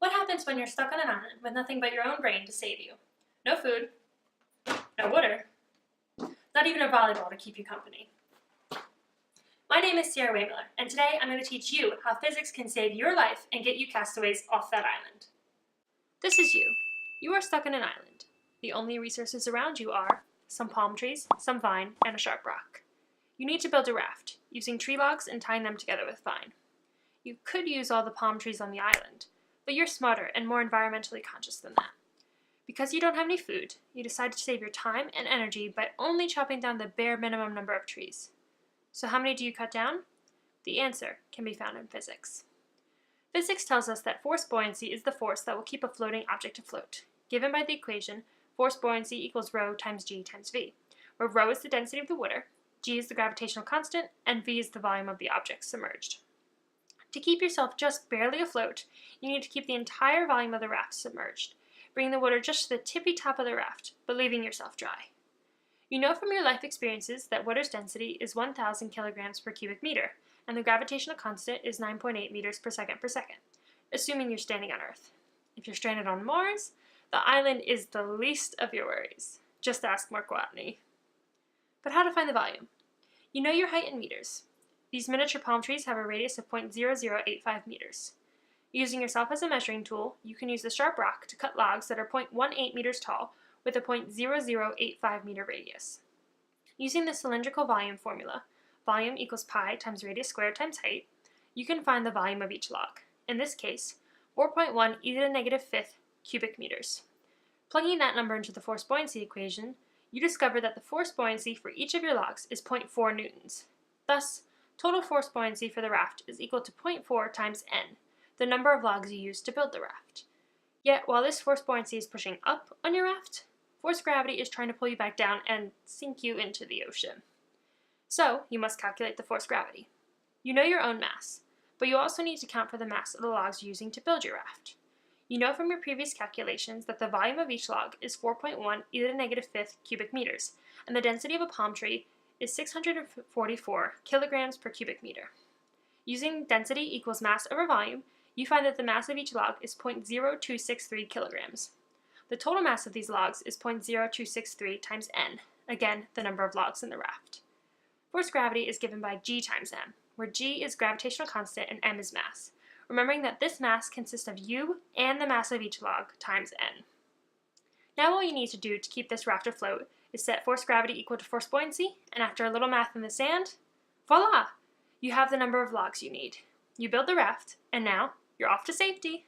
What happens when you're stuck on an island with nothing but your own brain to save you? No food, no water, not even a volleyball to keep you company. My name is Sierra Waymiller, and today I'm going to teach you how physics can save your life and get you castaways off that island. This is you. You are stuck on an island. The only resources around you are some palm trees, some vine, and a sharp rock. You need to build a raft, using tree logs and tying them together with vine. You could use all the palm trees on the island, but you're smarter and more environmentally conscious than that. Because you don't have any food, you decide to save your time and energy by only chopping down the bare minimum number of trees. So how many do you cut down? The answer can be found in physics. Physics tells us that force buoyancy is the force that will keep a floating object afloat, given by the equation force buoyancy equals rho times g times v, where rho is the density of the water, g is the gravitational constant, and v is the volume of the object submerged. To keep yourself just barely afloat, you need to keep the entire volume of the raft submerged, bringing the water just to the tippy top of the raft, but leaving yourself dry. You know from your life experiences that water's density is 1,000 kilograms per cubic meter, and the gravitational constant is 9.8 meters per second, assuming you're standing on Earth. If you're stranded on Mars, the island is the least of your worries. Just ask Mark Watney. But how to find the volume? You know your height in meters. These miniature palm trees have a radius of 0.0085 meters. Using yourself as a measuring tool, you can use the sharp rock to cut logs that are 0.18 meters tall with a 0.0085 meter radius. Using the cylindrical volume formula, volume equals pi times radius squared times height, you can find the volume of each log. In this case, 4.1 e to the negative fifth cubic meters. Plugging that number into the force buoyancy equation, you discover that the force buoyancy for each of your logs is 0.4 newtons. Thus, total force buoyancy for the raft is equal to 0.4 times n, the number of logs you used to build the raft. Yet, while this force buoyancy is pushing up on your raft, force gravity is trying to pull you back down and sink you into the ocean. So, you must calculate the force gravity. You know your own mass, but you also need to count for the mass of the logs you're using to build your raft. You know from your previous calculations that the volume of each log is 4.1 e to the negative fifth cubic meters, and the density of a palm tree is 644 kilograms per cubic meter. Using density equals mass over volume, you find that the mass of each log is 0.0263 kilograms. The total mass of these logs is 0.0263 times n, again, the number of logs in the raft. Force gravity is given by g times m, where g is gravitational constant and m is mass, remembering that this mass consists of you and the mass of each log times n. Now all you need to do to keep this raft afloat is set force gravity equal to force buoyancy, and after a little math in the sand, voila! You have the number of logs you need. You build the raft, and now you're off to safety.